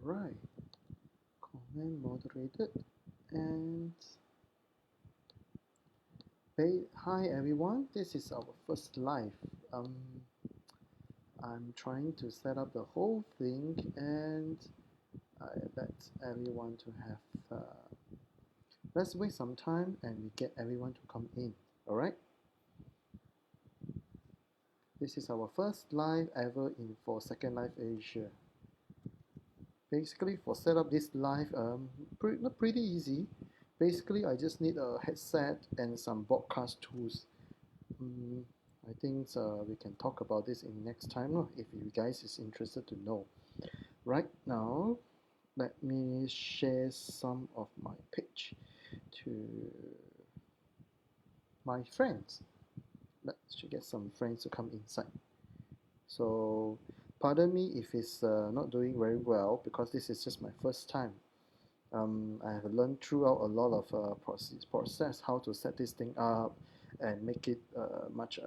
Alright, comment moderated, and hi everyone, this is our first live. I'm trying to set up the whole thing, and I let everyone to have let's wait some time and we get everyone to come in. Alright, this is our first live ever for Second Life Asia. Basically, for set up this live, pretty easy. Basically, I just need a headset and some broadcast tools. I think we can talk about this in next time if you guys is interested to know. Right now, let me share some of my page to my friends. Let's get some friends to come inside. So pardon me if it's not doing very well because this is just my first time. I have learned throughout a lot of process how to set this thing up and make it much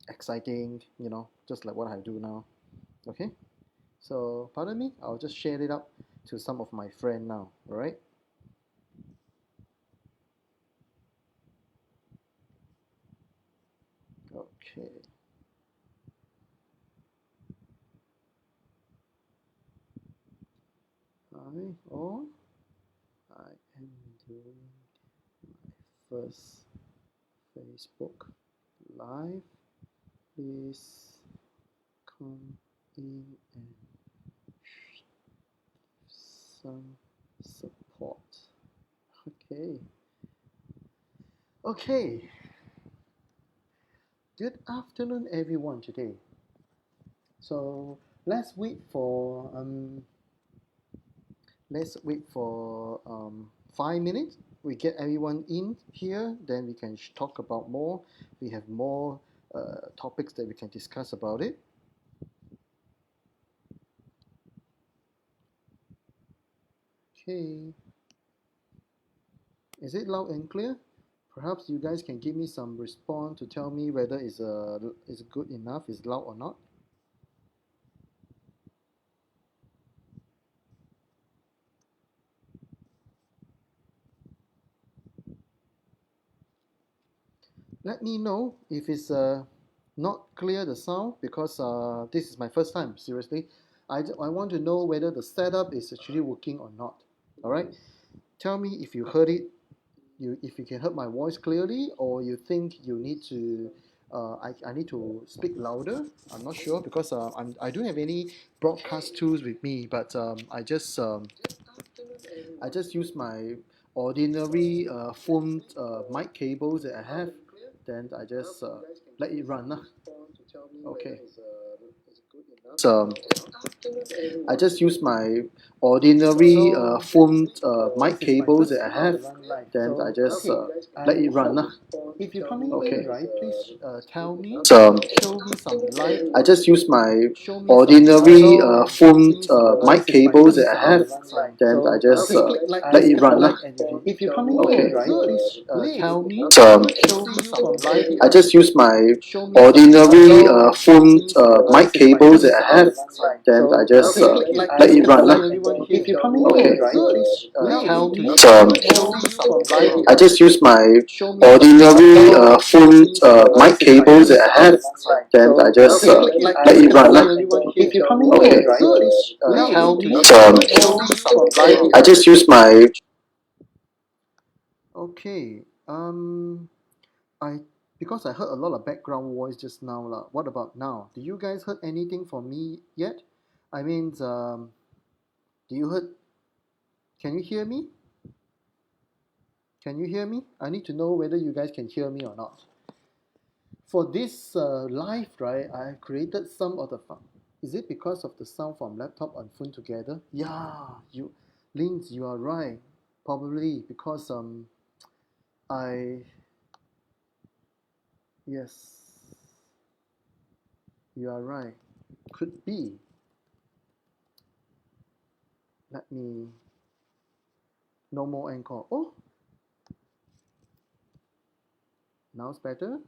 exciting, just like what I do now. Okay, so pardon me, I'll just share it up to some of my friends now. All right. Okay. Hi all. I am doing my first Facebook live. Please come in and some support. Okay. Okay. Good afternoon, everyone. Today. So let's wait for 5 minutes. We get everyone in here, then we can talk about more. We have more topics that we can discuss about it. Okay. Is it loud and clear? Perhaps you guys can give me some response to tell me whether it's good enough, is loud or not. Let me know if it's not clear the sound because this is my first time, seriously. I want to know whether the setup is actually working or not. All right, tell me if you heard it, if you can hear my voice clearly, or you think you need to I need to speak louder. I'm not sure because I don't have any broadcast tools with me, but I just use my ordinary phone mic cables that I have. Then I just let it run. Okay. So I just use my ordinary phone mic cables that I have. Then I just let it run. If you're coming in, right, please tell me. So show me some light. I just use my ordinary phone mic cables that I have. Then I just let it run. If you're coming in, right, please tell me. So show me some light. I just use my ordinary phone mic cables that I have. Then I just let it run. If you're coming in, right, please tell me. So I just use my ordinary phone mic cables that I have. Then I just let it run. If you're coming in, right, please tell me. So I just use my. Okay. I because I heard a lot of background voice just now lah. What about now? Do you guys heard anything from me yet? I mean, do you heard? Can you hear me? Can you hear me? I need to know whether you guys can hear me or not. For this live, right, I created some of the fun. Is it because of the sound from laptop and phone together? Yeah, Linz, you are right. Probably because I yes, you are right. Could be. Let me. No more encore. Oh, now it's better.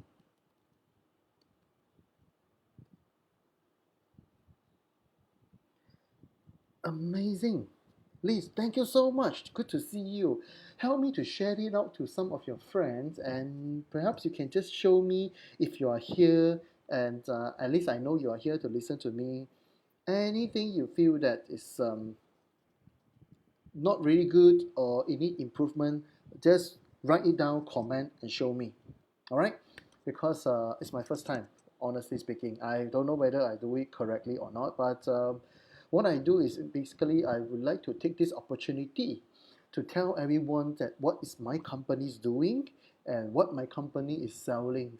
Amazing. Liz, thank you so much. Good to see you. Help me to share it out to some of your friends, and perhaps you can just show me if you are here, and at least I know you are here to listen to me. Anything you feel that is not really good or it need improvement, just write it down, comment, and show me. All right? Because it's my first time, honestly speaking. I don't know whether I do it correctly or not, but what I do is basically I would like to take this opportunity to tell everyone that what is my company's doing and what my company is selling.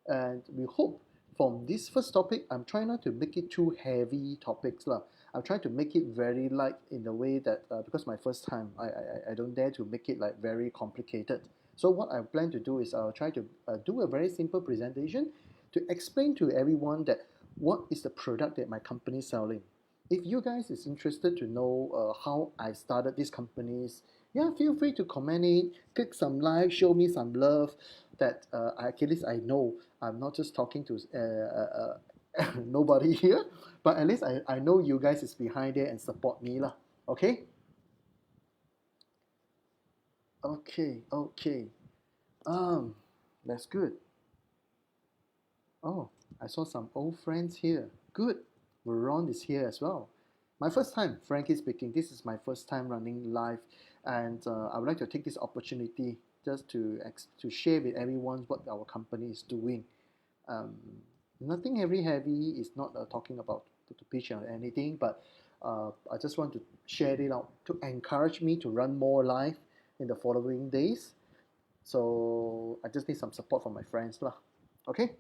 And we hope from this first topic, I'm trying not to make it too heavy topics lah. I'm trying to make it very light in the way that because my first time, I don't dare to make it like very complicated. So what I plan to do is I'll try to do a very simple presentation to explain to everyone that what is the product that my company is selling. If you guys is interested to know how I started these companies, yeah, feel free to comment it, click some like, show me some love. That at least I know I'm not just talking to nobody here, but at least I know you guys is behind there and support me lah. Okay, okay. Um, that's good. Oh, I saw some old friends here. Good. Veron is here as well. My first time, frankly speaking, this is my first time running live, and I would like to take this opportunity just to share with everyone what our company is doing. Um, Nothing heavy is not talking about to pitch or anything, but I just want to share it out to encourage me to run more live in the following days. So I just need some support from my friends lah. Okay,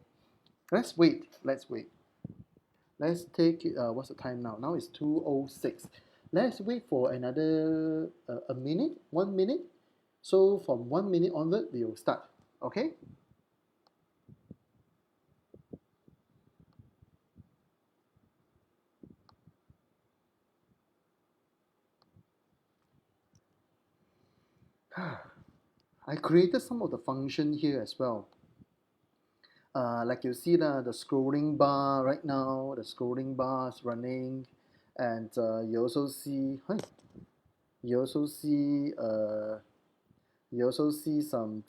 let's wait. Let's wait. Let's take it. What's the time now? Now it's 2:06. Let's wait for another a minute, 1 minute. So from 1 minute onward, we will start. Okay. I created some of the function here as well. Like you see the scrolling bar right now, the scrolling bar is running, and you also see, hi, you also see, you also see some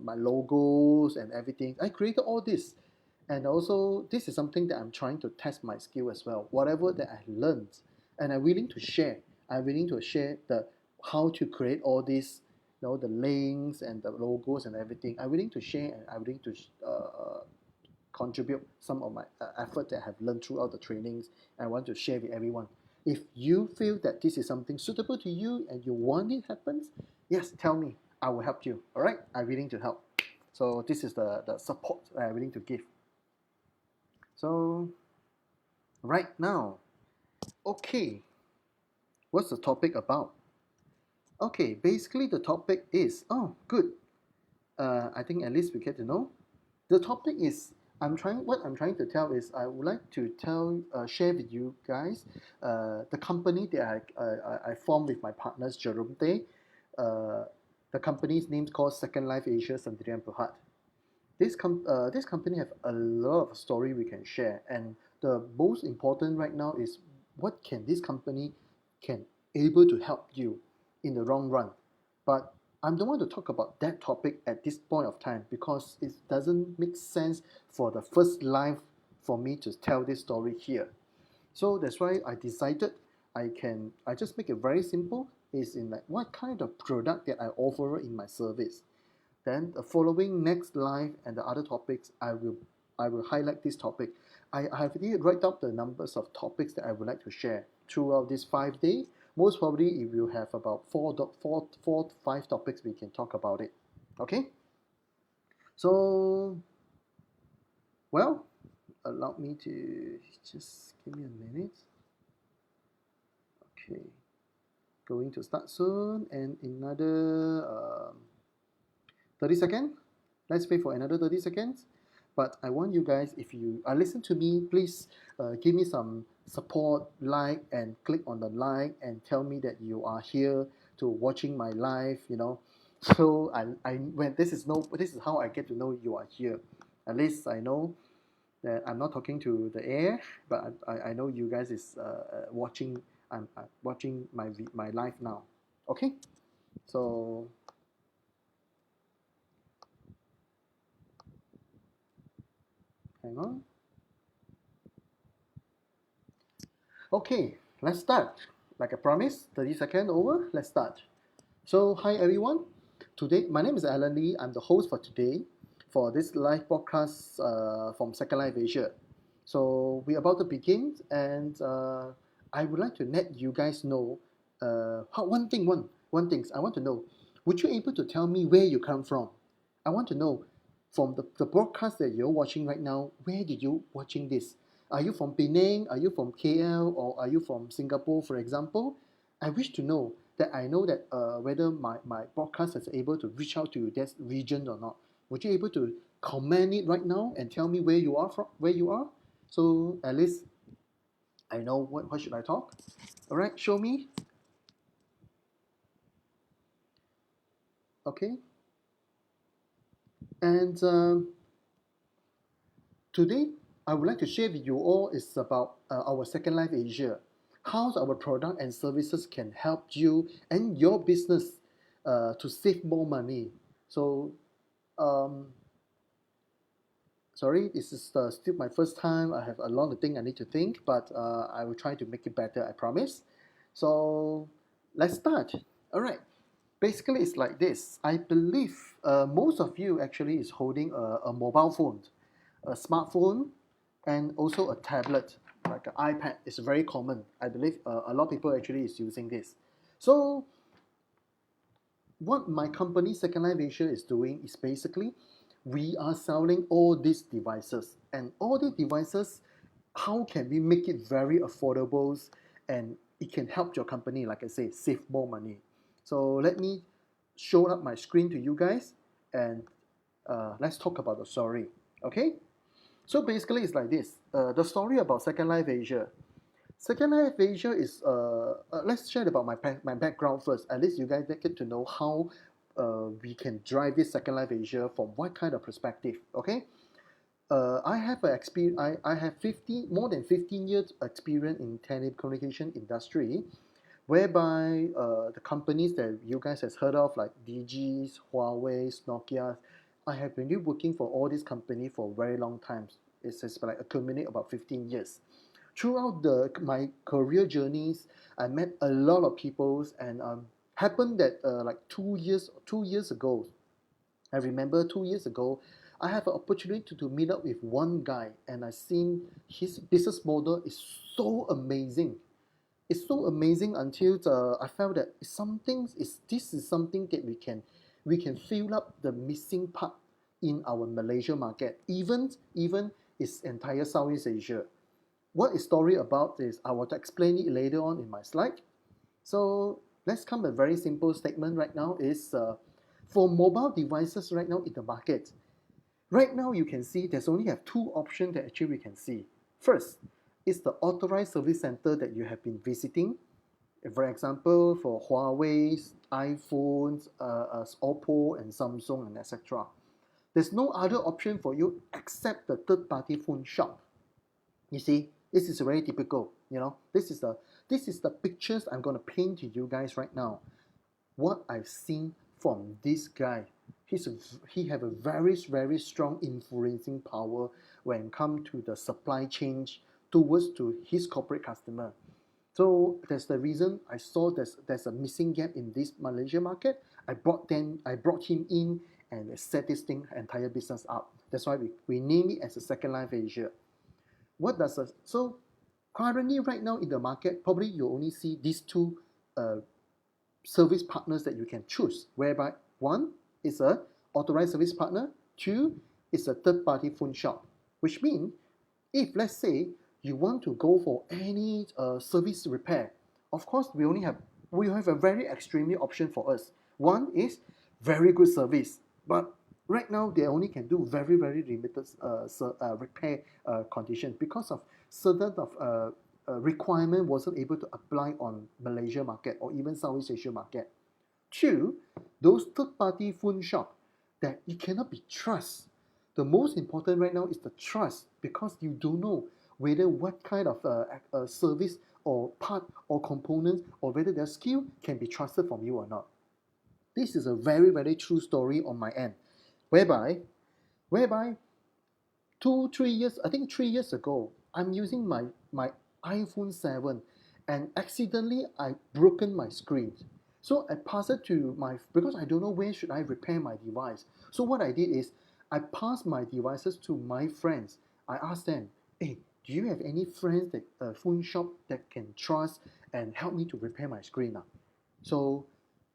my logos and everything. I created all this, and also this is something that I'm trying to test my skill as well. Whatever that I learned, and I'm willing to share. I'm willing to share the how to create all this, the links and the logos and everything. I'm willing to share, and I'm willing to contribute some of my effort that I have learned throughout the trainings. And I want to share with everyone. If you feel that this is something suitable to you and you want it happens, yes, tell me. I will help you. All right, I'm willing to help. So this is the support I'm willing to give. So right now, okay, what's the topic about? Okay, basically the topic is, oh, good. I think at least we get to know. The topic is, what I'm trying to tell is I would like to share with you guys the company that I formed with my partners Jerome Day. Uh, the company's name is called Secondlifeasia Sendirian Berhad. This company have a lot of story we can share, and the most important right now is what can this company can able to help you in the long run. But I don't want to talk about that topic at this point of time because it doesn't make sense for the first live for me to tell this story here. So that's why I decided I just make it very simple. Is in like what kind of product that I offer in my service. Then the following next live and the other topics, I will highlight this topic. I have already write up the numbers of topics that I would like to share throughout this 5 day. Most probably, it will have about four to five topics we can talk about it. Okay. So, well, allow me to just give me a minute. Okay, going to start soon, and another 30 seconds. Let's wait for another 30 seconds. But I want you guys, if you listen to me, please give me some support, like, and click on the like, and tell me that you are here to watching my live. So I when this is how I get to know you are here. At least I know That I'm not talking to the air, but I know you guys is watching. I'm watching my live now. Okay, so hang on. Okay, let's start. Like I promised, 30 seconds over. Let's start. So, hi everyone. Today, my name is Alan Lee. I'm the host for today for this live podcast from Second Life Asia. So, we're about to begin, and I would like to let you guys know one thing. I want to know. Would you able to tell me where you come from? I want to know from the broadcast that you're watching right now. Where did you watching this? Are you from Penang? Are you from KL? Or are you from Singapore, for example? I wish to know that I know that whether my podcast is able to reach out to that region or not. Would you able to comment it right now and tell me where you are from, where you are? So at least I know what should I talk. All right, show me. Okay, and today I would like to share with you all is about our Second Life Asia. How our product and services can help you and your business to save more money. So um, sorry, this is still my first time. I have a lot of things I need to think, but I will try to make it better, I promise. So let's start. All right. Basically, it's like this. I believe most of you actually is holding a mobile phone, a smartphone, and also a tablet, like an iPad. It's very common. I believe a lot of people actually is using this. So what my company Second Life Asia is doing is basically we are selling all these devices, and all the devices, how can we make it very affordable and it can help your company, like I say, save more money. So let me show up my screen to you guys, and let's talk about the story. Okay, so basically it's like this. The story about Second Life Asia. Second Life Asia is let's share about my background first. At least you guys get to know how we can drive this Second Life Asia from what kind of perspective. Okay, I have a experience. I have 50 more than 15 years experience in telecommunication industry, whereby the companies that you guys has heard of like DGs, Huawei, Nokia, I have been working for all these companies for very long times. It's just like accumulate about 15 years. Throughout my career journeys, I met a lot of people, and happened that like 2 years ago, I remember 2 years ago, I have an opportunity to meet up with one guy, and I seen his business model is so amazing. It's so amazing until I felt that this is something that we can fill up the missing part in our Malaysia market, even its entire Southeast Asia. What is story about is I will explain it later on in my slide. So let's come a very simple statement right now is for mobile devices right now in the market. Right now you can see there's only have two options that actually we can see. First is the authorized service center that you have been visiting. For example, for Huawei, iPhones, Oppo, and Samsung, and etc. There's no other option for you except the third-party phone shop. You see, this is very typical. This is the pictures I'm going to paint to you guys right now. What I've seen from this guy, he have a very strong influencing power when it come to the supply chain towards to his corporate customer. So that's the reason I saw there's a missing gap in this Malaysia market. I brought him in and set this thing entire business up. That's why we name it as a Second Life Asia. So currently right now in the market, probably you only see these two uh, service partners that you can choose, whereby one is a authorized service partner, two is a third party phone shop, which means if let's say you want to go for any service repair, of course we have a very extremely option for us. One is very good service, but right now they only can do very limited repair condition because of certain of requirement wasn't able to apply on Malaysia market or even Southeast Asia market. Two, those third party phone shop that you cannot be trust. The most important right now is the trust, because you don't know whether what kind of service or part or components, or whether their skill can be trusted from you or not. This is a very, very true story on my end, whereby 3 years, I think 3 years ago, I'm using my iPhone 7, and accidentally I broken my screen. So I passed it to my, because I don't know where should I repair my device. So what I did is I passed my devices to my friends. I asked them, hey, do you have any friends that phone shop that can trust and help me to repair my screen now? So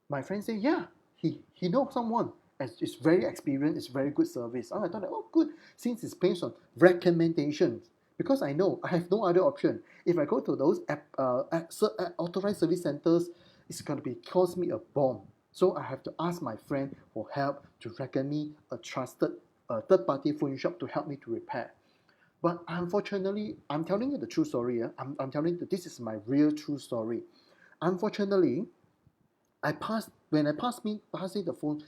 my friend said, yeah, he knows someone. And it's very experienced, it's very good service. I thought, oh, good, since it's based on recommendations. Because I know I have no other option. If I go to those authorized service centers, it's going to be cost me a bomb. So I have to ask my friend for help to recommend me a trusted third-party phone shop to help me to repair. But unfortunately, I'm telling you the true story. I'm telling you this is my real true story. Unfortunately, when I passing the phone.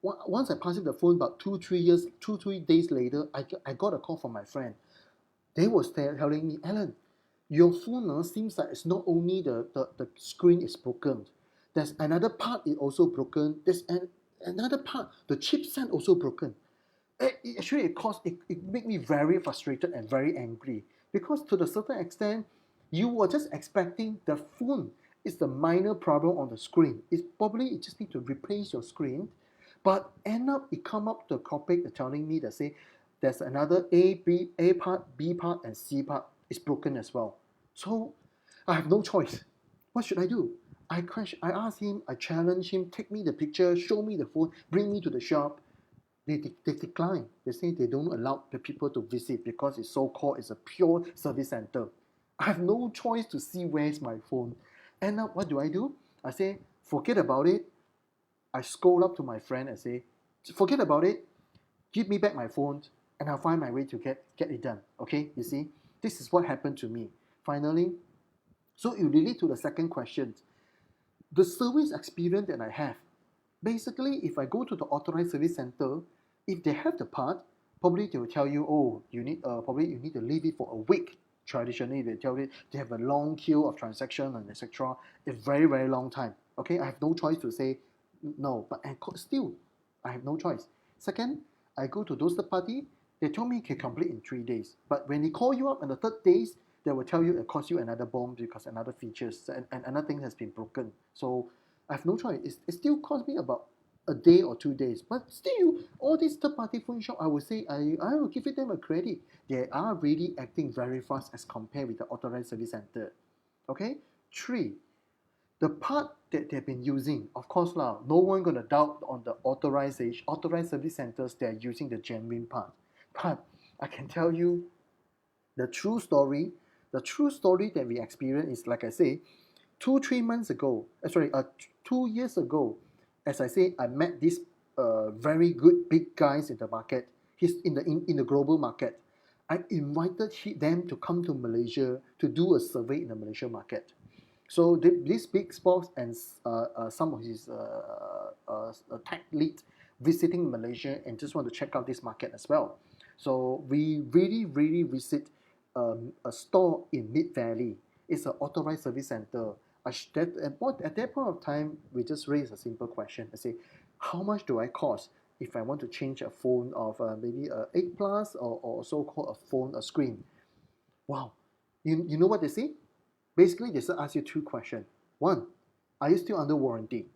Once I passed the phone, about 2 3 days later, I got a call from my friend. They was telling me, Alan, your phone seems like it's not only the screen is broken. There's another part is also broken. Another part, the chipset also broken. Actually, it made me very frustrated and very angry, because to the certain extent, you were just expecting the phone is the minor problem on the screen. It's probably you just need to replace your screen, but end up it come up the topic telling me that say there's another A part, B part, and C part is broken as well. So I have no choice. What should I do? I asked him, I challenged him, take me the picture, show me the phone, bring me to the shop. They decline. They say they don't allow the people to visit because it's so-called it's a pure service center. I have no choice to see where's my phone. And now what do? I say, forget about it. I scold up to my friend and say, forget about it. Give me back my phone, and I'll find my way to get it done. Okay, you see, this is what happened to me. Finally, so it relate to the second question. The service experience that I have, basically, if I go to the authorized service center, if they have the part, probably they will tell you, oh, you need to leave it for a week. Traditionally, they tell you they have a long queue of transaction and etc. A very, very long time. Okay, I have no choice to say no, but still, I have no choice. Second, I go to those third party, they told me can complete in 3 days. But when they call you up on the third days, they will tell you it cost you another bomb because another features and another thing has been broken. So I have no choice. It still cost me about a day or 2 days. But still, all these third-party phone shop, I would say I will give them a credit. They are really acting very fast as compared with the authorized service center. Okay? Three, the part that they've been using, of course lah, no one gonna doubt on the authorized service centers they're using the genuine part. But I can tell you the true story. The true story that we experienced is like I say, 2 3 months ago. 2 years ago, as I say, I met these very good big guys in the market. He's in the global market. I invited them to come to Malaysia to do a survey in the Malaysia market. So this big boss and some of his tech lead visiting Malaysia and just want to check out this market as well. So we really, really visit a store in Mid Valley. It's an authorized service center. At that point of time, we just raised a simple question. I say, how much do I cost if I want to change a phone of maybe a 8 plus or so-called a screen? Wow. You know what they say? Basically, they ask you two questions. One, are you still under warranty?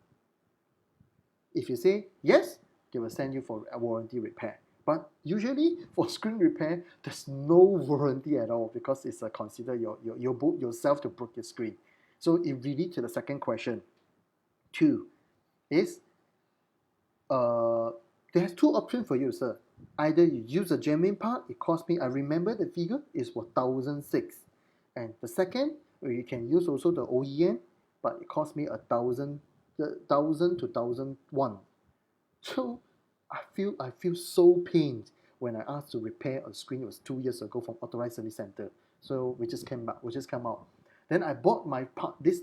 If you say yes, they will send you for a warranty repair. But usually for screen repair, there's no warranty at all because it's consider your book yourself to break your screen. So it really to the second question. Two is there's two options for you, sir. Either you use a genuine part, it cost me, I remember the figure is for 1,006. And the second, you can use also the OEM, but it cost me 1,000 to 1,001. So I feel so pained when I asked to repair a screen. It was 2 years ago from authorized service center. So we just came out. Then I bought my part. This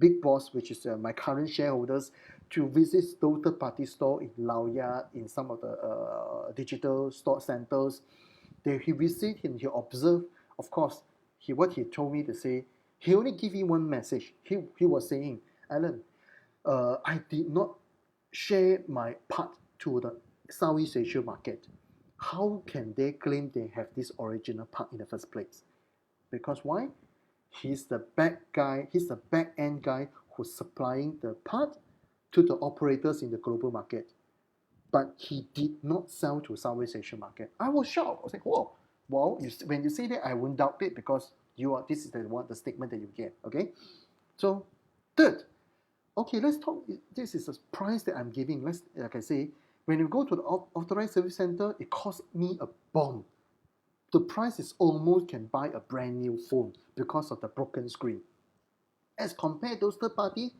big boss, which is my current shareholders, to visit those third-party store in Laoya, in some of the digital store centers. He visit and he observed. Of course, what he told me to say, he only give me one message. He was saying, Alan, I did not share my part to the Southeast Asia market. How can they claim they have this original part in the first place? Because why? He's the back guy, he's the back end guy who's supplying the part to the operators in the global market. But he did not sell to Southeast Asian market. I was shocked. I was like, whoa. Well, when you say that, I won't doubt it because this is the statement that you get. Okay. So, third, okay, let's talk. This is a price that I'm giving. Like I say, when you go to the authorized service center, it costs me a bomb. The price is almost can buy a brand new phone because of the broken screen. As compared to those third party,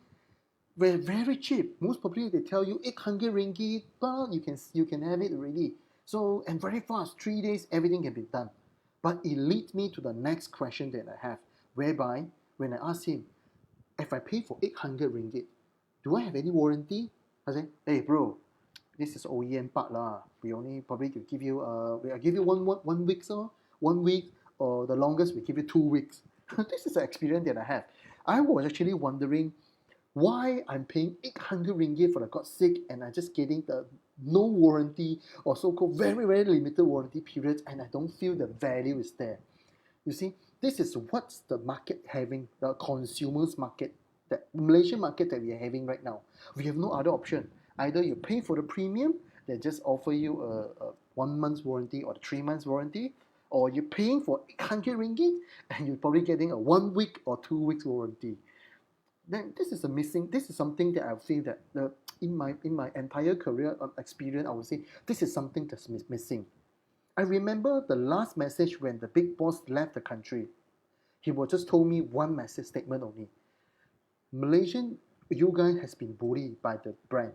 they're very cheap. Most probably they tell you 800 ringgit, but you can have it already. So, and very fast, 3 days, everything can be done. But it leads me to the next question that I have, whereby when I ask him, if I pay for 800 ringgit, do I have any warranty? I say, hey bro, this is OEM part lah. We only probably could give you I give you one week, so 1 week, or the longest we give you 2 weeks. This is the experience that I have. I was actually wondering why I'm paying 800 ringgit for the God's sake, and I'm just getting the no warranty or so-called very, very limited warranty periods, and I don't feel the value is there. You see, this is what's the market having, the consumers market, the Malaysian market that we are having right now. We have no other option. Either you pay for the premium, they just offer you a 1 month's warranty or 3 months warranty, or you're paying for 800 ringgit and you're probably getting a 1 week or 2 weeks warranty. Then this is something that I feel that in my entire career experience, I would say this is something that's missing. I remember the last message when the big boss left the country. He was just told me one message statement only. Malaysian, you guys has been bullied by the brand.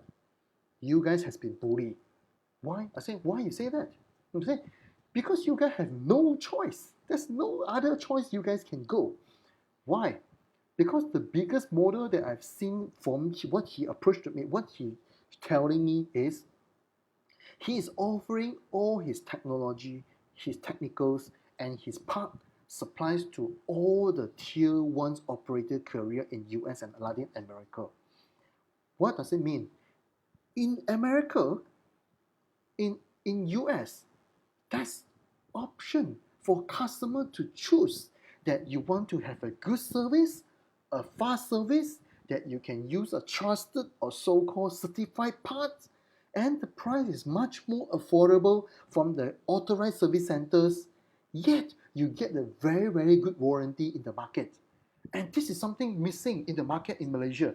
You guys has been bullied. Why? I say, why you say that? I say, because you guys have no choice. There's no other choice you guys can go. Why? Because the biggest model that I've seen from what he approached me, what he's telling me is, he is offering all his technology, his technicals, and his part supplies to all the tier 1 operator carrier in US and Latin America. What does it mean? In America, in US, that's option for customer to choose that you want to have a good service, a fast service, that you can use a trusted or so-called certified parts, and the price is much more affordable from the authorized service centers, yet you get a very, very good warranty in the market. And this is something missing in the market in Malaysia.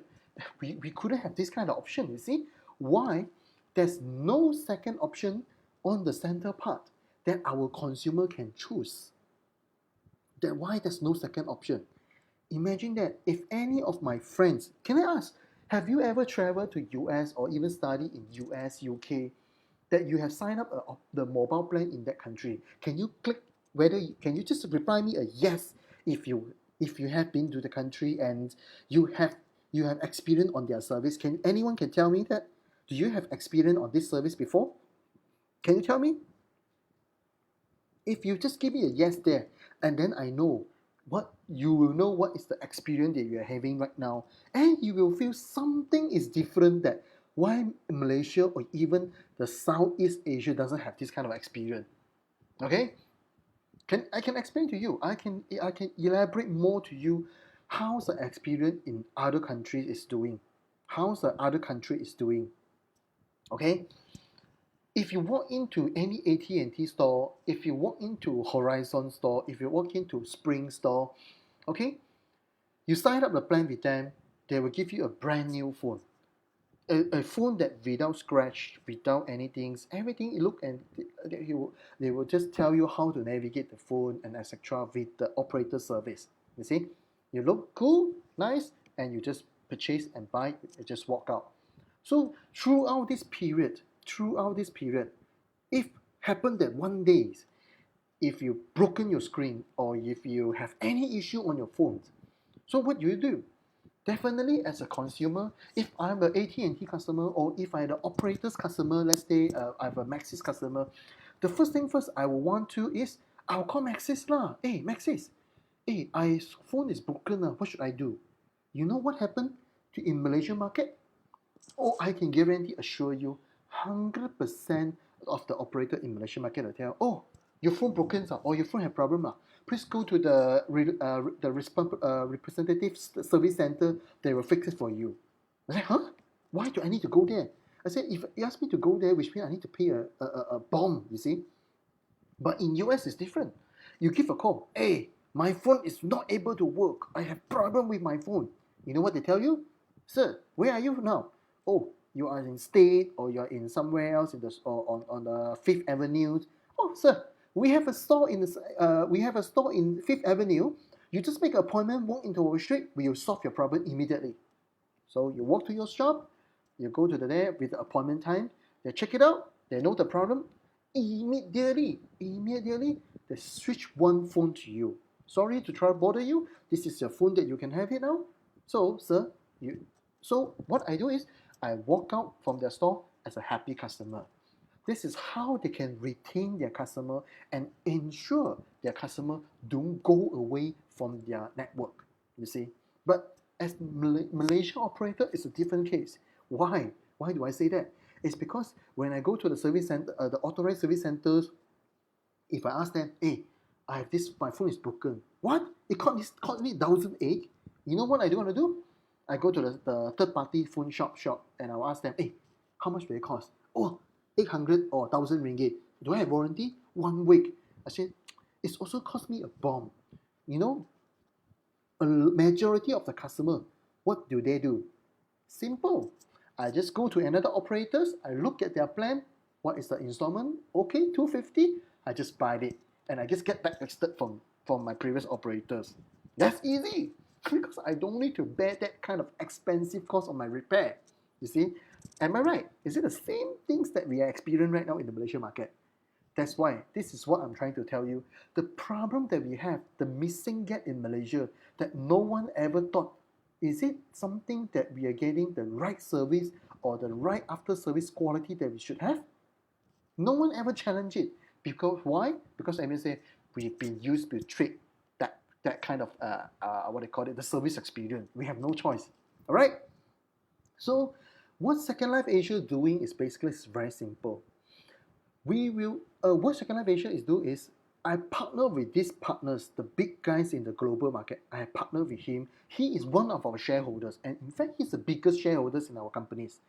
We couldn't have this kind of option, you see. Why? There's no second option on the center part that our consumer can choose. That why there's no second option. Imagine that if any of my friends, can I ask, have you ever traveled to US or even studied in US, UK, that you have signed up the mobile plan in that country? Can you click can you just reply me a yes if you have been to the country and you have experience on their service? Anyone can tell me that? Do you have experience on this service before? Can you tell me? If you just give me a yes there, and then I know you will know what is the experience that you are having right now, and you will feel something is different, that why Malaysia or even the Southeast Asia doesn't have this kind of experience. Okay, I can explain to you. I can elaborate more to you how's the experience in other countries is doing. How's the other country is doing. Okay, if you walk into any AT&T store, if you walk into Horizon store, if you walk into Spring store, okay, you sign up the plan with them, they will give you a brand new phone. A phone that without scratch, without anything, everything you look, and they will just tell you how to navigate the phone and etc. with the operator service. You see, you look cool, nice, and you just purchase and buy, you just walk out. So throughout this period, if happen that one day, if you broken your screen or if you have any issue on your phone, so what do? Definitely, as a consumer, if I'm an AT&T customer or if I'm the operator's customer, let's say I'm a Maxis customer, the first thing first I will want to is I'll call Maxis lah. Hey Maxis, hey, I phone is broken lah. What should I do? You know what happened in Malaysian market? Oh, I can guarantee, assure you, 100% of the operator in Malaysian market will tell, oh, your phone broken or your phone have problem. Please go to the representative service center. They will fix it for you. I said, huh? Why do I need to go there? I said, if you ask me to go there, which means I need to pay a bomb, you see. But in US, it's different. You give a call. Hey, my phone is not able to work. I have problem with my phone. You know what they tell you? Sir, where are you now? Oh, you are in State or you are in somewhere else in the or on the Fifth Avenue. Oh, sir, we have a store in Fifth Avenue. You just make an appointment, walk into our street. We will solve your problem immediately. So you walk to your shop, you go to there with the appointment time. They check it out. They know the problem. Immediately, they switch one phone to you. Sorry to try to bother you. This is your phone that you can have it now. So, sir, so what I do is I walk out from their store as a happy customer. This is how they can retain their customer and ensure their customer don't go away from their network. You see, but as Malaysian operator, it's a different case. Why? Why do I say that? It's because when I go to the service center, the authorized service centers, if I ask them, hey, I have this, my phone is broken. What? It cost me 1,008. You know what I do want to do? I go to the third party phone shop and I'll ask them, hey, how much will it cost? Oh, 800 or 1,000 ringgit. Do I have warranty? 1 week. I said, it's also cost me a bomb. You know, a majority of the customer, what do? Simple. I just go to another operators, I look at their plan, what is the installment? Okay, 250, I just buy it. And I just get blacklisted from my previous operators. That's easy, because I don't need to bear that kind of expensive cost on my repair. You see? Am I right? Is it the same things that we are experiencing right now in the Malaysian market? That's why, this is what I'm trying to tell you. The problem that we have, the missing gap in Malaysia, that no one ever thought, is it something that we are getting the right service or the right after service quality that we should have? No one ever challenged it. Because why? Because I mean say we've been used to treat that kind of what they call it, the service experience. We have no choice. All right. So what Second Life Asia is doing is basically very simple. We will what Secondlifeasia is do is I partner with these partners, the big guys in the global market. I partner with him. He is one of our shareholders, and in fact, he's the biggest shareholders in our companies.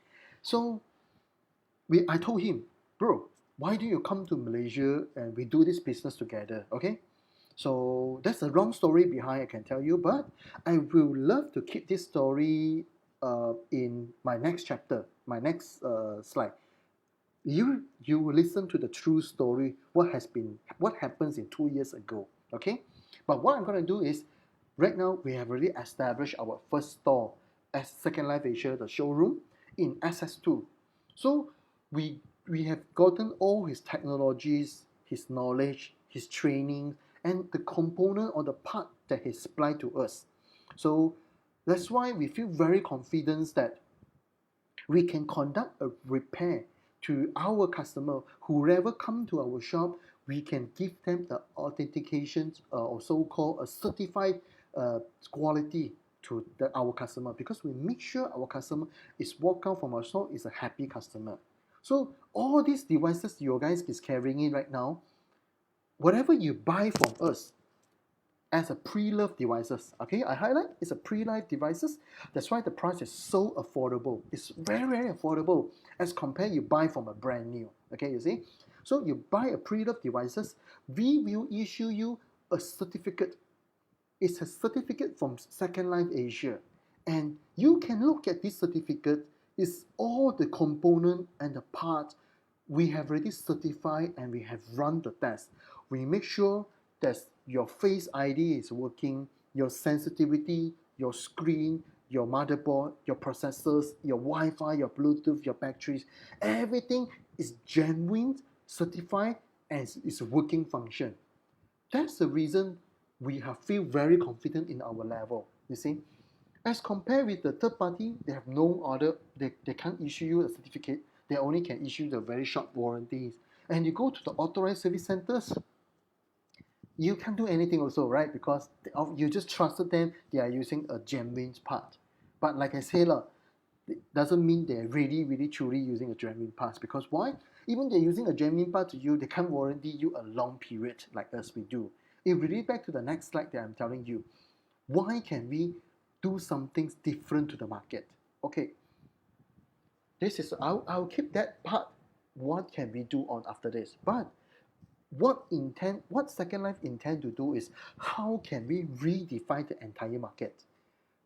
So I told him, bro, why do you come to Malaysia and we do this business together? Okay. So that's a long story behind, I can tell you, but I will love to keep this story in my next chapter, my next slide. You will listen to the true story, what happens in 2 years ago. Okay, but what I'm going to do is right now we have already established our first store as Second Life Asia, the showroom in SS2. So we have gotten all his technologies, his knowledge, his training, and the component or the part that he supplied to us. So that's why we feel very confident that we can conduct a repair to our customer. Whoever come to our shop, we can give them the authentications or so-called a certified quality to our customer, because we make sure our customer is walk out from our store is a happy customer. So all these devices you guys is carrying in right now, whatever you buy from us as a pre-loved devices, okay, I highlight it's a pre-loved devices. That's why the price is so affordable. It's very, very affordable as compared you buy from a brand new. Okay, you see. So you buy a pre-loved devices, we will issue you a certificate. It's a certificate from Second Life Asia, and you can look at this certificate. It's all the component and the parts we have already certified and we have run the test. We make sure that your Face ID is working, your sensitivity, your screen, your motherboard, your processors, your Wi-Fi, your Bluetooth, your batteries, everything is genuine, certified, and is a working function. That's the reason we have feel very confident in our level. You see, As compared with the third party, they have no other, they can't issue you a certificate. They only can issue the very short warranties. And you go to the authorized service centers, you can't do anything also, right? Because you just trusted them, they are using a genuine part. But like I say, it doesn't mean they're really truly using a genuine part. Because why? Even they're using a genuine part to you, they can't warranty you a long period like us we do. It relates back to the next slide that I'm telling you. Why can we do something different to the market? Okay, I'll keep that part. What can we do on after this? But what Second Life intend to do is how can we redefine the entire market?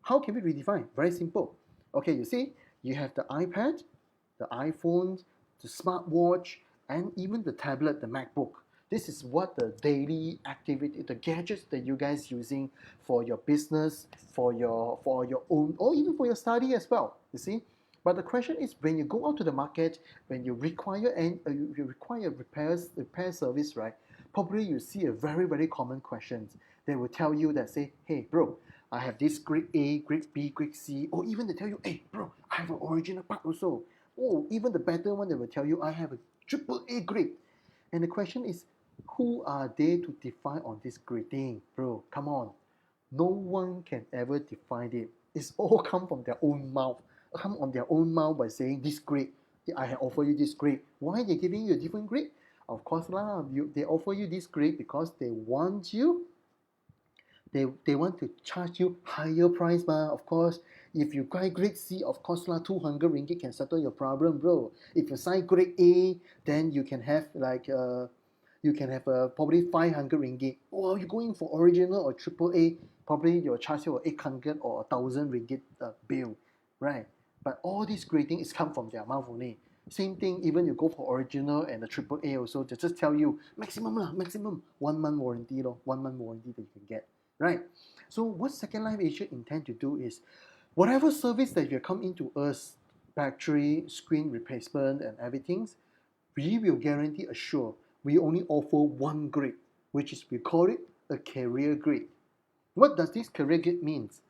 How can we redefine? Very simple. Okay, you see, you have the iPad, the iPhone, the smartwatch, and even the tablet, the MacBook. This is what the daily activity, the gadgets that you guys using for your business, for your own, or even for your study as well. You see, but the question is, when you go out to the market, when you require you require repair service, right? Probably you see a very common questions. They will tell you that say, hey bro, I have this grade A, grade B, grade C, or even they tell you, hey bro, I have an original part also. Oh, even the better one, they will tell you I have a triple A grade. And the question is, who are they to define on this grading, bro? Come on, no one can ever define it. It's all come from their own mouth, come on their own mouth by saying this grade. I have offer you this grade. Why they giving you a different grade? Of course lah, they offer you this grade because they want you they want to charge you higher price of course. If you buy grade C, of course lah, 200 ringgit can settle your problem, bro. If you sign grade A, then you can have probably 500 ringgit. Or you're going for original or triple A, probably you'll charge you 800 or 1,000 ringgit bill, right? But all this grading is come from their mouth only. Same thing, even you go for original and the triple A also, they just tell you maximum 1 month warranty 1 month warranty that you can get, right? So what Second Life Asia intend to do is, whatever service that you come into us, battery, screen replacement and everything, we will guarantee assure we only offer one grade, which is we call it a carrier grade. What does this carrier grade means?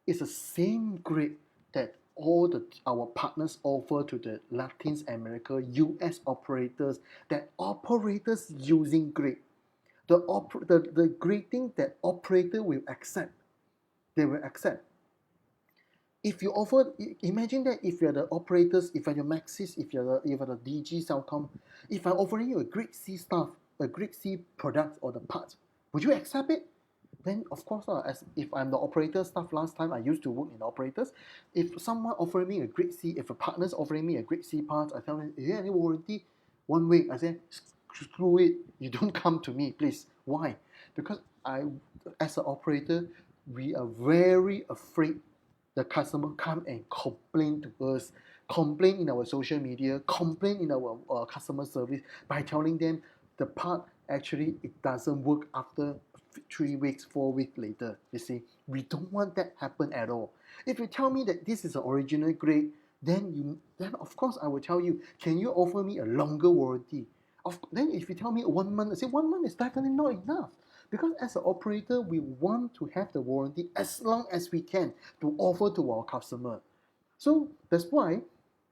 It's the same grade that all our partners offer to the Latin America, US operators, that operators using grade. The grading that operator will accept, they will accept. If you offer, imagine that if you're the operators, if you're the Maxis, if you're the DG Cellcom, if I'm offering you a grade C stuff, a grade C product or the parts, would you accept it? Then of course, as if I'm the operator staff last time, I used to work in operators. If someone offering me a grade C, if a partner's offering me a grade C part, I tell them, is there any warranty? 1 week, I say, screw it, you don't come to me, please. Why? Because as an operator, we are very afraid the customer come and complain to us, complain in our social media, complain in our customer service by telling them the part actually it doesn't work after 3 weeks, 4 weeks later. You see, we don't want that happen at all. If you tell me that this is an original grade, then of course I will tell you, can you offer me a longer warranty? Then if you tell me 1 month, I say 1 month is definitely not enough. Because as an operator, we want to have the warranty as long as we can to offer to our customer. So that's why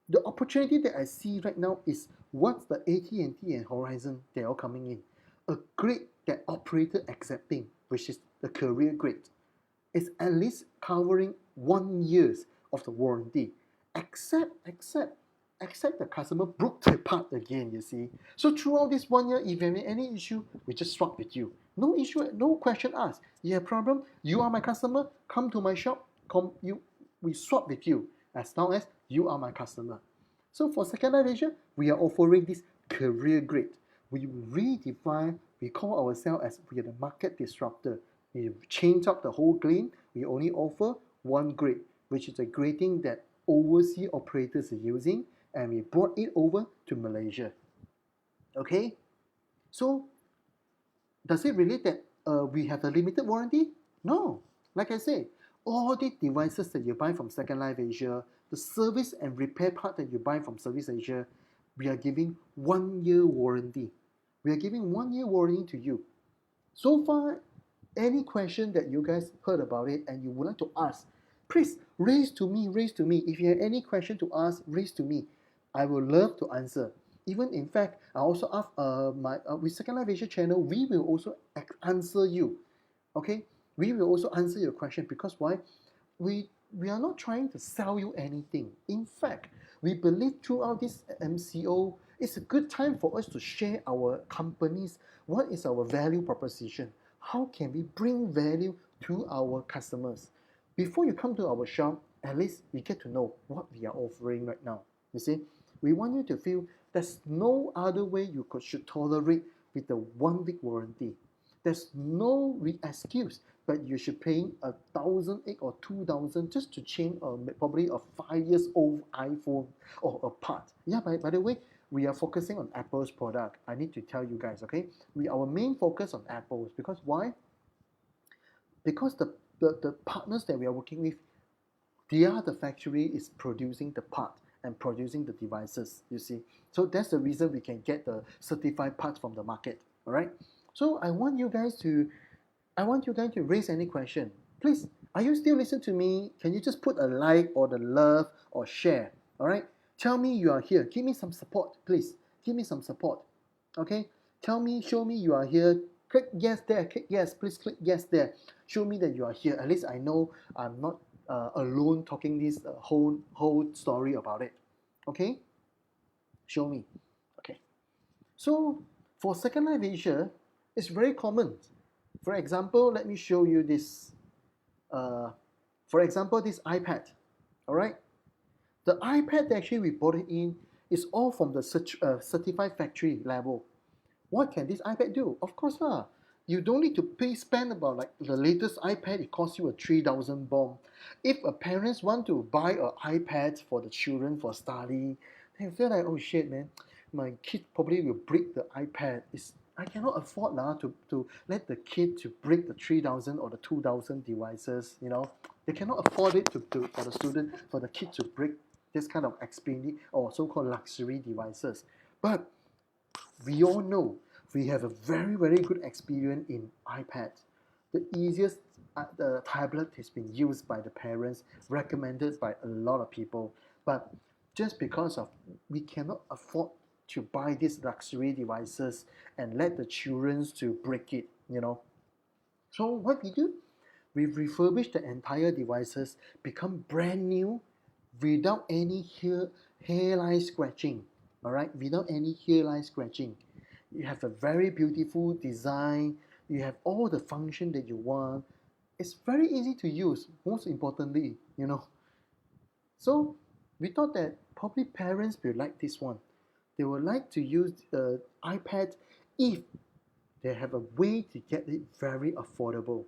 the opportunity that I see right now is what's the AT&T and Horizon, they're all coming in. A grade that operator accepting, which is the career grade, is at least covering 1 year of the warranty. Except the customer broke the part again, you see. So throughout this 1 year, if you have any issue, we just swap with you. No issue, no question asked. You have problem, you are my customer, come to my shop, we swap with you as long as you are my customer. So for Second Life Asia, we are offering this career grade. We redefine, we call ourselves as we are the market disruptor. We change up the whole game. We only offer one grade, which is a grading that overseas operators are using, and we brought it over to Malaysia. Okay, so does it relate that we have a limited warranty? No. Like I said, all the devices that you buy from Second Life Asia, the service and repair part that you buy from Service Asia, we are giving 1 year warranty. We are giving 1 year warranty to you. So far, any question that you guys heard about it and you would like to ask, please raise to me, raise to me. If you have any question to ask, raise to me. I will love to answer. Even in fact, I also ask my with Second Life Asia channel, we will also answer you. Okay, we will also answer your question because why? We are not trying to sell you anything. In fact, we believe throughout this MCO, it's a good time for us to share our companies. What is our value proposition? How can we bring value to our customers? Before you come to our shop, at least we get to know what we are offering right now. You see, we want you to feel there's no other way you should tolerate with the 1 week warranty. There's no excuse, but you should pay 1,008 or 2,000 just to change probably a 5 years old iPhone or a part. Yeah, by the way, we are focusing on Apple's product. I need to tell you guys, okay? Our main focus on Apple's because why? Because the partners that we are working with, they are the factory is producing the part and producing the devices, you see. So that's the reason we can get the certified parts from the market, all right? So I want you guys to raise any question. Please, are you still listening to me? Can you just put a like or the love or share, all right? Tell me you are here. Give me some support, please. Give me some support, okay? Tell me, show me you are here. Click yes there, click yes, please click yes there. Show me that you are here. At least I know I'm not alone talking this whole story about it. Okay? Show me. Okay. So for Second Life Asia, it's very common. For example, let me show you this. For example, this iPad. All right. The iPad actually we bought it in is all from the certified factory level. What can this iPad do? Of course lah. You don't need to spend about like the latest iPad, it costs you a 3,000 bomb. If a parents want to buy an iPad for the children for study, they feel like, oh shit man, my kid probably will break the iPad. I cannot afford lah to let the kid to break the 3,000 or the 2,000 devices, you know. They cannot afford it for the student, for the kid to break this kind of expensive or so-called luxury devices. But we all know we have a very, very good experience in iPad. The easiest the tablet has been used by the parents, recommended by a lot of people. But just because of we cannot afford to buy these luxury devices and let the children to break it, you know. So what we do? We refurbish the entire devices, become brand new, without any hairline scratching. All right, without any hairline scratching. You have a very beautiful design. You have all the function that you want. It's very easy to use. Most importantly, you know. So we thought that probably parents will like this one. They would like to use the iPad if they have a way to get it very affordable,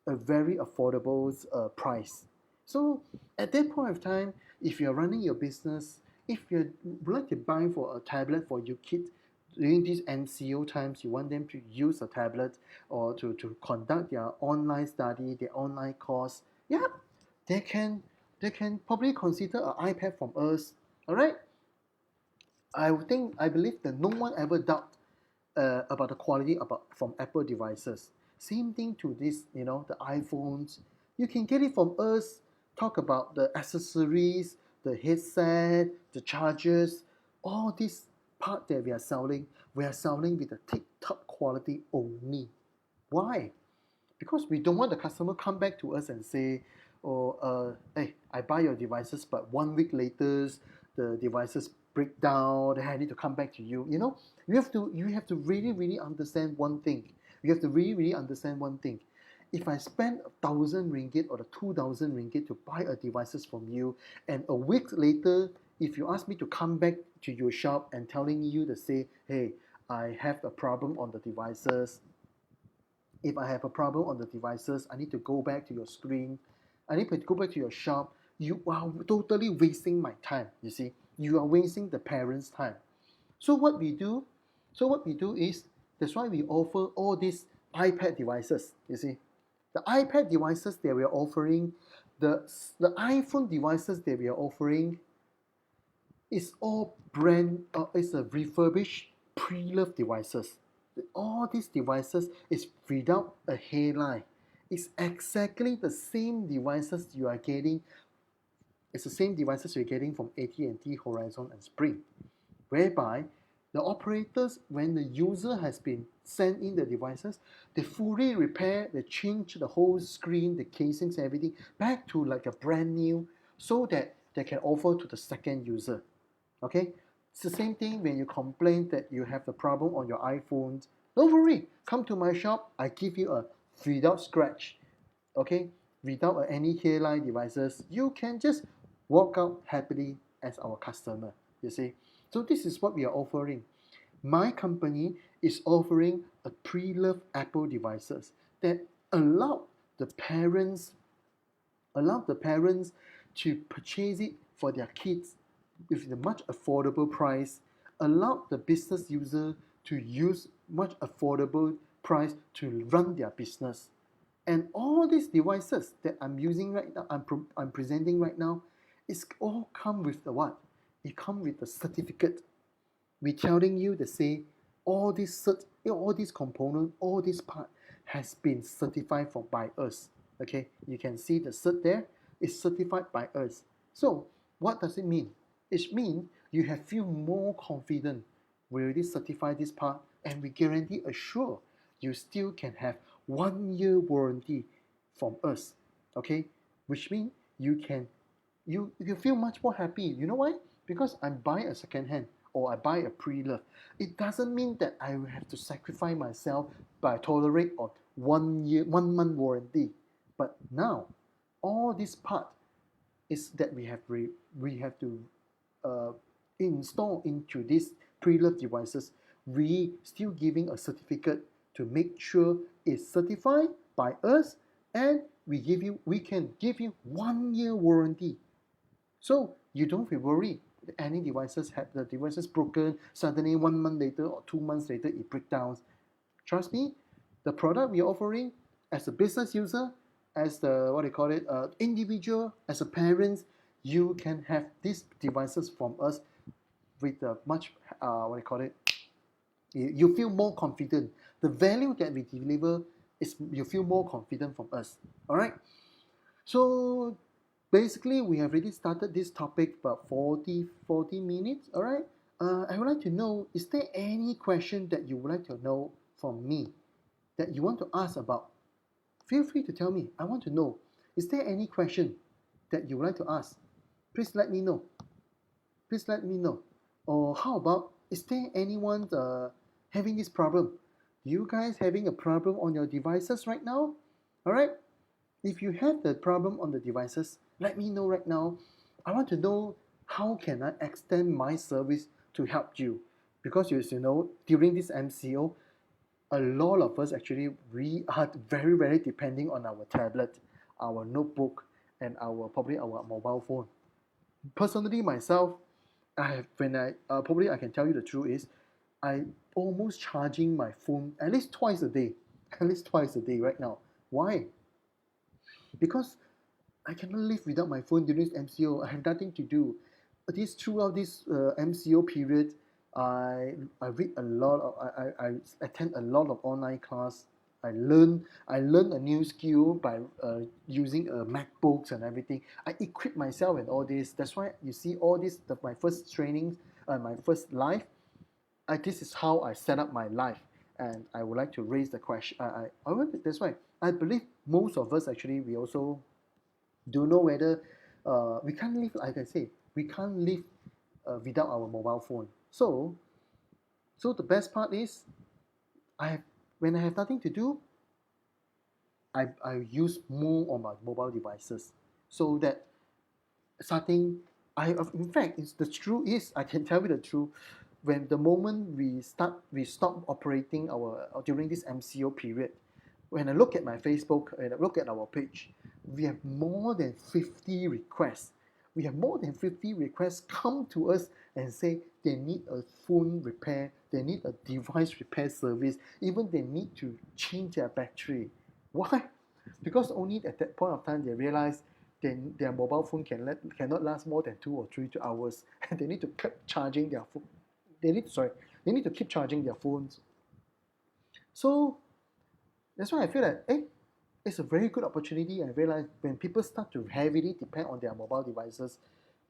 a very affordable price. So at that point of time, if you're running your business, if you would like to buy for a tablet for your kid during these MCO times, you want them to use a tablet or to conduct their online study, their online course, yeah, they can probably consider an iPad from us. All right. I believe that no one ever doubt about the quality from Apple devices. Same thing to this, you know, the iPhones. You can get it from us. Talk about the accessories, the headset, the chargers, all this part that we are selling with the tip-top quality only. Why? Because we don't want the customer come back to us and say, oh, hey, I buy your devices, but 1 week later, the devices break down, then I need to come back to you. You know, you have to really, really understand one thing. You have to really, really understand one thing. If I spend 1,000 ringgit or the 2,000 ringgit to buy a devices from you, and a week later, if you ask me to come back to your shop and telling you to say, hey, I have a problem on the devices. If I have a problem on the devices, I need to go back to your screen. I need to go back to your shop. You are totally wasting my time, you see. You are wasting the parents' time. So what we do is, that's why we offer all these iPad devices, you see. The iPad devices that we are offering, the iPhone devices that we are offering is all it's a refurbished, pre-loved devices. All these devices is without a hairline. It's exactly the same devices you are getting It's the same devices you're getting from AT&T, Horizon, and Sprint, whereby the operators, when the user has been sent in the devices, they fully repair, they change the whole screen, the casings, everything back to like a brand new, so that they can offer to the second user. Okay, it's the same thing when you complain that you have the problem on your iPhones. Don't worry, come to my shop. I give you a without scratch, okay, without any hairline devices. You can just walk out happily as our customer. You see, so this is what we are offering. My company is offering a pre-loved Apple devices that allow the parents to purchase it for their kids with a much affordable price, allow the business user to use much affordable price to run their business. And all these devices that I'm using right now, I'm presenting right now, it's all come with the what? It come with the certificate. We telling you to say all these components, all this part has been certified for by us. Okay, you can see the cert there. It's certified by us. So what does it mean? It means you have feel more confident. We already certify this part, and we guarantee assure you still can have 1 year warranty from us. Okay, which means you feel much more happy. You know why? Because I'm buying a second hand or I buy a pre-loved. It doesn't mean that I will have to sacrifice myself by tolerate on 1 year, 1 month warranty. But now, all this part is that we have to uh, install into these pre-loved devices. We still giving a certificate to make sure it's certified by us, and we can give you 1 year warranty. So you don't feel worried. Any devices have the devices broken, suddenly 1 month later or 2 months later it breaks down. Trust me, the product we are offering as a business user, as the what do you call it, individual, as a parent, you can have these devices from us with a much what do you call it. You feel more confident. The value that we deliver is you feel more confident from us. All right. So basically, we have already started this topic about 40 minutes. All right. I would like to know, is there any question that you would like to know from me that you want to ask about? Feel free to tell me. I want to know. Is there any question that you would like to ask? Please let me know. Please let me know. Or how about, is there anyone having this problem? You guys having a problem on your devices right now? All right. If you have the problem on the devices, let me know right now. I want to know how can I extend my service to help you. Because as you know, during this MCO, a lot of us actually, we are very, very depending on our tablet, our notebook, and probably our mobile phone. Personally, myself, I have when I probably I can tell you the truth is, I almost charging my phone at least twice a day, at least twice a day right now. Why? Because I cannot live without my phone during this MCO. I have nothing to do. Throughout this MCO period, I read a lot of I attend a lot of online class. I learn a new skill by using MacBooks and everything. I equip myself and all this. That's why you see all this. My first training, my first life. This is how I set up my life, and I would like to raise the question. That's why I believe most of us actually we also don't know whether we can't live, like I say, we can't live without our mobile phone. So the best part is, I have when I have nothing to do, I use more on my mobile devices, so that starting in fact it's the truth is, I can tell you the truth, when the moment we stop operating our during this MCO period, when I look at my Facebook and I look at our page, we have more than 50 requests. We have more than 50 requests come to us and say they need a phone repair, they need a device repair service, even they need to change their battery. Why? Because only at that point of time they realize then their mobile phone cannot last more than 2 or 3 hours, and they need to keep charging their phone. They need to keep charging their phones. So that's why I feel that it's a very good opportunity. I realize when people start to heavily depend on their mobile devices,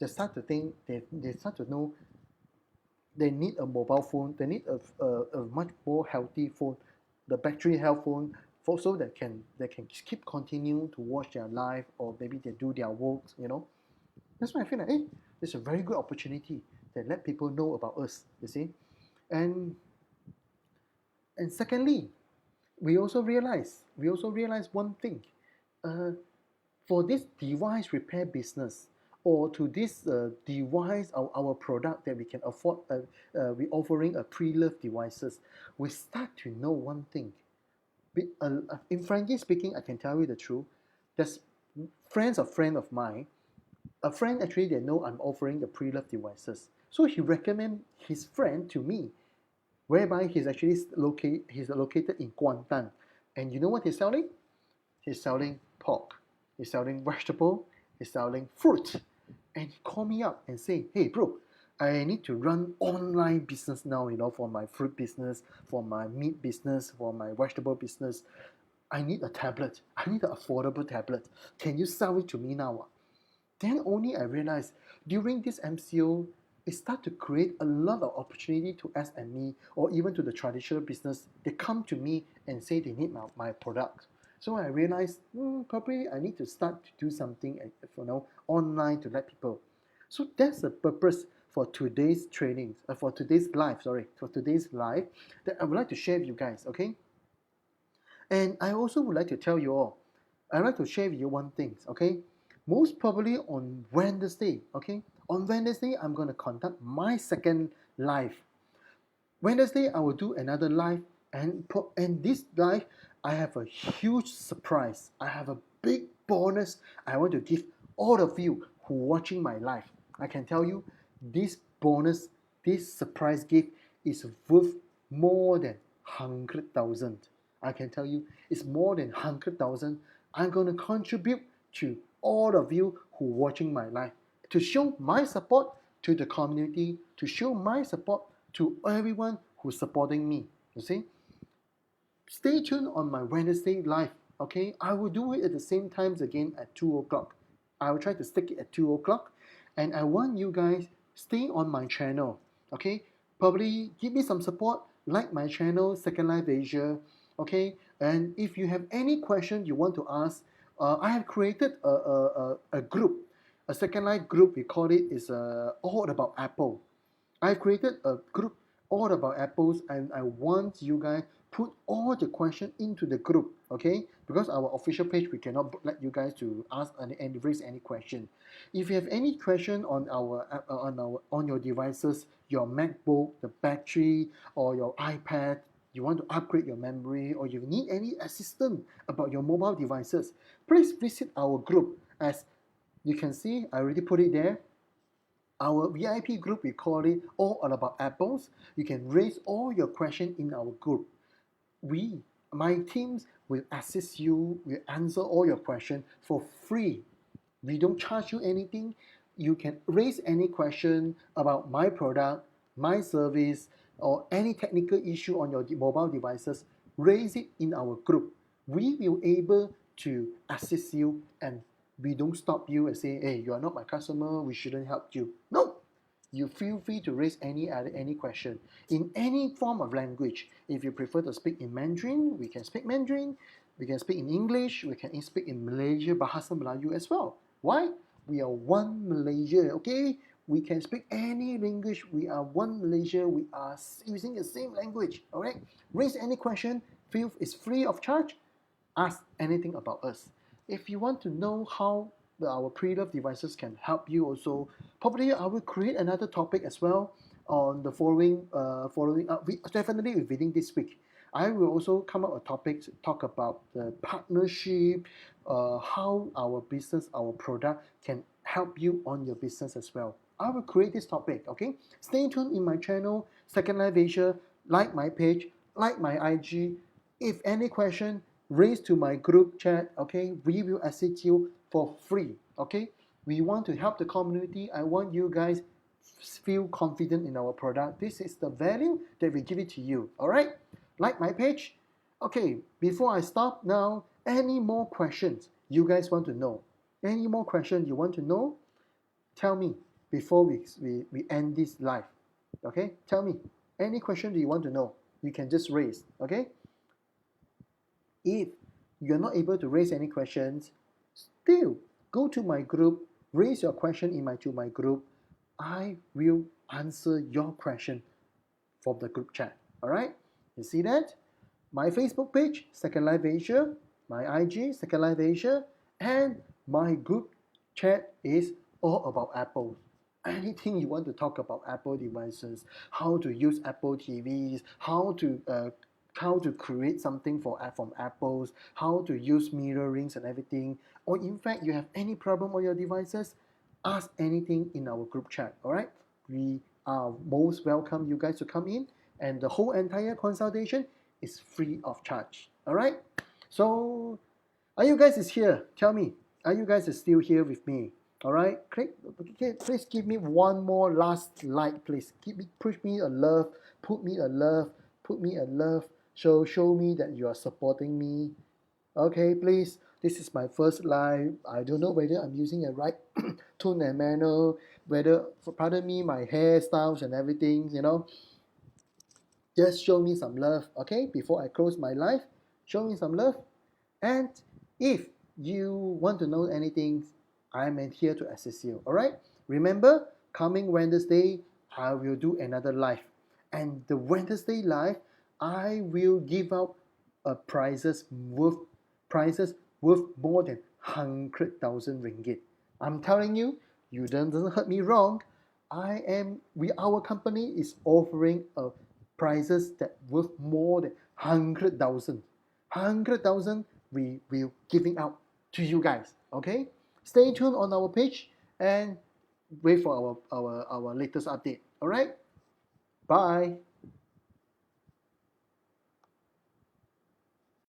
they start to think, they start to know they need a mobile phone, they need a much more healthy phone, the battery health phone, for, so they can keep continue to watch their life, or maybe they do their works, you know. That's why I feel like, hey, it's a very good opportunity that let people know about us, you see. And and secondly, we also realize one thing. Uh, for this device repair business, or to this device, our product that we can afford, we offering a pre-loved devices, we start to know one thing. In frankly speaking, I can tell you the truth. There's friend of mine, a friend actually, they know I'm offering the pre-loved devices. So he recommend his friend to me, whereby he's located in Guangdong. And you know what he's selling? He's selling pork, he's selling vegetable, he's selling fruit. And he called me up and say, hey bro, I need to run online business now, for my fruit business, for my meat business, for my vegetable business. I need a tablet. I need an affordable tablet. Can you sell it to me now? Then only I realized during this MCO, it started to create a lot of opportunity to SME or even to the traditional business. They come to me and say they need my product. So I realized probably I need to start to do something online to let people. So that's the purpose for today's training, for today's live, that I would like to share with you guys, okay? And I also would like to tell you all, I'd like to share with you one thing, okay? Most probably on Wednesday, okay? On Wednesday, I'm going to conduct my second live. Wednesday, I will do another live, and this live, I have a huge surprise. I have a big bonus I want to give all of you who are watching my live. I can tell you, this bonus, this surprise gift is worth more than 100,000. I can tell you, it's more than 100,000. I'm going to contribute to all of you who are watching my live to show my support to the community, to show my support to everyone who's supporting me. You see? Stay tuned on my Wednesday live. Okay, I will do it at the same times again at 2 o'clock. I will try to stick it at 2 o'clock, and I want you guys stay on my channel. Okay, probably give me some support, like my channel, Second Life Asia. Okay, and if you have any question you want to ask, I have created a group, a Second Life group. We call it is all about Apple. I created a group all about apples, and I want you guys put all the question into the group, okay? Because our official page, we cannot let you guys to ask and raise any question. If you have any question on on your devices, your MacBook, the battery, or your iPad, you want to upgrade your memory, or you need any assistance about your mobile devices, please visit our group. As you can see, I already put it there. Our VIP group, we call it all about apples. You can raise all your questions in our group. My teams will assist you, will answer all your questions for free. We don't charge you anything. You can raise any question about my product, my service, or any technical issue on your mobile devices. Raise it in our group. We will able to assist you, and we don't stop you and say, hey, you are not my customer, we shouldn't help you. No, you feel free to raise any question in any form of language. If you prefer to speak in Mandarin, we can speak Mandarin. We can speak in English. We can speak in Malaysia, Bahasa Melayu as well. Why? We are one Malaysia, okay? We can speak any language. We are one Malaysia. We are using the same language, all right? Raise any question. Feel it's free of charge. Ask anything about us. If you want to know how our pre-loved devices can help you also, probably I will create another topic as well on the following definitely within this week. I will also come up with topics, talk about the partnership, how our business, our product can help you on your business as well. I will create this topic, okay? Stay tuned in my channel, Second Life Asia, like my page, like my IG. If any question, raise to my group chat, okay? We will assist you for free, okay? We want to help the community. I want you guys feel confident in our product. This is the value that we give it to you, all right? Like my page. Okay, before I stop now, Any more questions you guys want to know? Any more questions you want to know? Tell me before we end this live. Okay? Tell me. Any question do you want to know? You can just raise. Okay? If you're not able to raise any questions, still go to my group, raise your question to my group. I will answer your question from the group chat. Alright? You see that? My Facebook page, Second Life Asia, my IG, Second Life Asia, and my group chat is all about Apple. Anything you want to talk about Apple devices, how to use Apple TVs, how to create something from Apple's, how to use mirrorings and everything, or in fact you have any problem on your devices, ask anything in our group chat. All right, we are most welcome you guys to come in, and the whole entire consultation is free of charge. All right, so are you guys is here? Tell me, are you guys is still here with me? All right, please give me one more last like, please. Push me a love, put me a love, put me a love. Show me that you are supporting me. Okay, please. This is my first live. I don't know whether I'm using a right tone and manner, whether, pardon me, my hairstyles and everything, Just show me some love, okay? Before I close my live, show me some love. And if you want to know anything, I'm here to assist you, alright? Remember, coming Wednesday, I will do another live. And the Wednesday live, I will give out prizes worth more than 100,000 ringgit. I'm telling you, you don't heard me wrong. Our company is offering a prizes that worth more than 100,000. 100,000 we will giving out to you guys. Okay? Stay tuned on our page and wait for our latest update. Alright? Bye.